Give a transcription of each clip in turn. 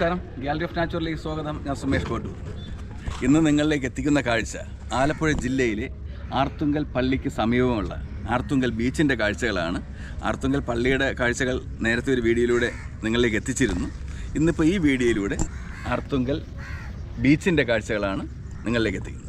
നമസ്കാരം, gallery of നാച്ചുറലിലേക്ക് സ്വാഗതം. ഞാൻ സുമേഷ് കോട്ടൂർ. ഇന്ന് നിങ്ങളിലേക്ക് എത്തിക്കുന്ന കാഴ്ച ആലപ്പുഴ ജില്ലയിലെ ആർത്തുങ്കൽ പള്ളിക്ക് സമീപമുള്ള ആർത്തുങ്കൽ ബീച്ചിൻ്റെ കാഴ്ചകളാണ്. ആർത്തുങ്കൽ പള്ളിയുടെ കാഴ്ചകൾ നേരത്തെ ഒരു വീഡിയോയിലൂടെ നിങ്ങളിലേക്ക് എത്തിച്ചിരുന്നു. ഇന്നിപ്പോൾ ഈ വീഡിയോയിലൂടെ ആർത്തുങ്കൽ ബീച്ചിൻ്റെ കാഴ്ചകളാണ് നിങ്ങളിലേക്ക് എത്തിക്കുന്നത്.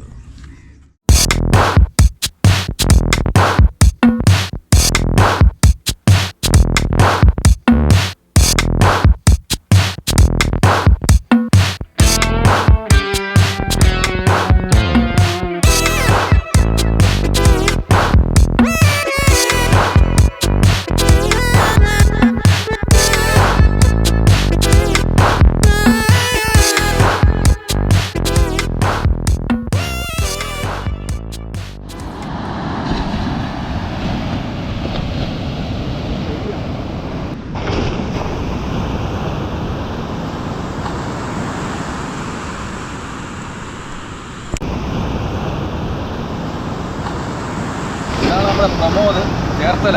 പ്രമോദ് ചേർത്തല.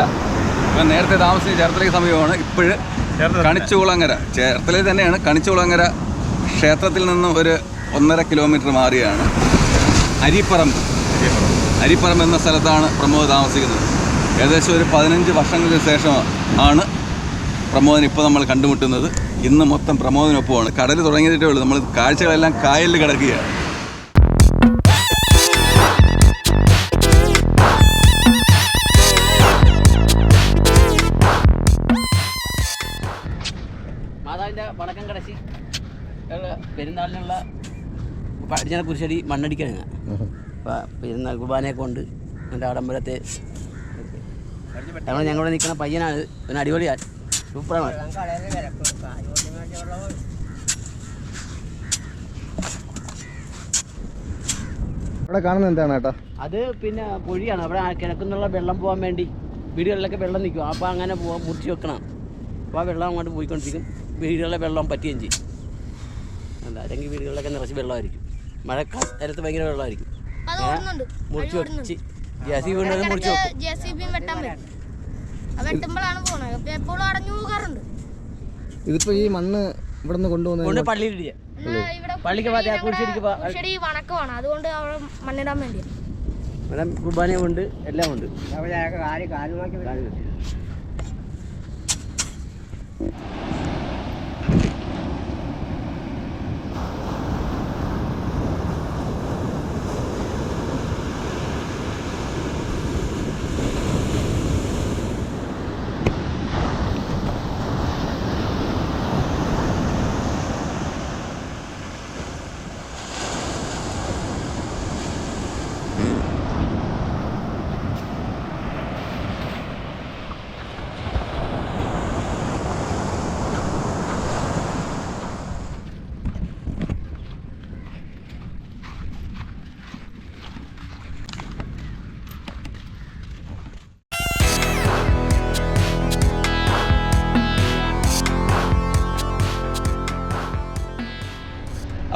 ഇപ്പം നേരത്തെ താമസിച്ച ചേർത്തലയ്ക്ക് സമീപമാണ്. ഇപ്പോഴ് കണിച്ചുകുളങ്ങര, ചേർത്തലയിൽ തന്നെയാണ്. കണിച്ചുകുളങ്ങര ക്ഷേത്രത്തിൽ നിന്നും ഒരു 1.5 കിലോമീറ്റർ മാറിയാണ് അരിപ്പറമ്പ് എന്ന സ്ഥലത്താണ് പ്രമോദ് താമസിക്കുന്നത്. ഏകദേശം ഒരു 15 വർഷങ്ങൾക്ക് ശേഷമാണ് പ്രമോദിന് ഇപ്പോൾ നമ്മൾ കണ്ടുമുട്ടുന്നത്. ഇന്ന് മൊത്തം പ്രമോദിനൊപ്പമാണ്. കടൽ തുടങ്ങിയിട്ടേ ഉള്ളൂ. നമ്മൾ കാഴ്ചകളെല്ലാം കായലിൽ കിടക്കുകയാണ്. മാതാവിൻ്റെ വടക്കം കടശി പെരുന്നാളിനുള്ള അടിഞ്ഞാൽ കുരിശടി മണ്ണടിക്കാനാണ്. അപ്പം പെരുന്നാൾ കുർബാനയൊക്കെ ഉണ്ട്. എൻ്റെ ആഡംബരത്തെ ഞങ്ങളിവിടെ നിൽക്കുന്ന പയ്യനാണ്. പിന്നെ അടിപൊളിയാണ്, സൂപ്പറാണ്. ഇവിടെ കാണുന്നത് എന്താണ് ഏട്ടാ? അത് പിന്നെ പൊഴിയാണ്. അവിടെ കിഴക്കുന്നുള്ള വെള്ളം പോകാൻ വേണ്ടി വീടുകളിലൊക്കെ വെള്ളം നിൽക്കും. അപ്പോൾ അങ്ങനെ പോകാൻ മുറിച്ച് വെക്കണം. അപ്പോൾ ആ വെള്ളം അങ്ങോട്ട് പോയിക്കൊണ്ടിരിക്കും. വീടുകളിലെ വെള്ളം പറ്റുകയും ചെയ്യും. അല്ല, അല്ലെങ്കിൽ വീടുകളിലൊക്കെ നിറച്ച് വെള്ളമായിരിക്കും. മഴക്കാലത്ത് ഭയങ്കര വെള്ളമായിരിക്കും. മുറിച്ച് വെച്ച് JCB മുറിച്ച് ഇതിപ്പോ ഈ മണ്ണ് ഇവിടെ നിന്ന് കൊണ്ടുപോകുന്നത് പള്ളിയിലിടിയ പള്ളിക്ക് വണക്കമാണ്. അതുകൊണ്ട് മണ്ണിടാൻ വേണ്ടി കുർബാനയും ഉണ്ട്, എല്ലാം ഉണ്ട്.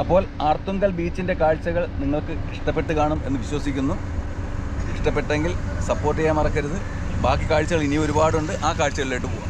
അപ്പോൾ ആർത്തുങ്കൽ ബീച്ചിൻ്റെ കാഴ്ചകൾ നിങ്ങൾക്ക് ഇഷ്ടപ്പെട്ട് കാണും എന്ന് വിശ്വസിക്കുന്നു. ഇഷ്ടപ്പെട്ടെങ്കിൽ സപ്പോർട്ട് ചെയ്യാൻ മറക്കരുത്. ബാക്കി കാഴ്ചകൾ ഇനി ഒരുപാടുണ്ട്. ആ കാഴ്ചകളിലോട്ട് പോകാം.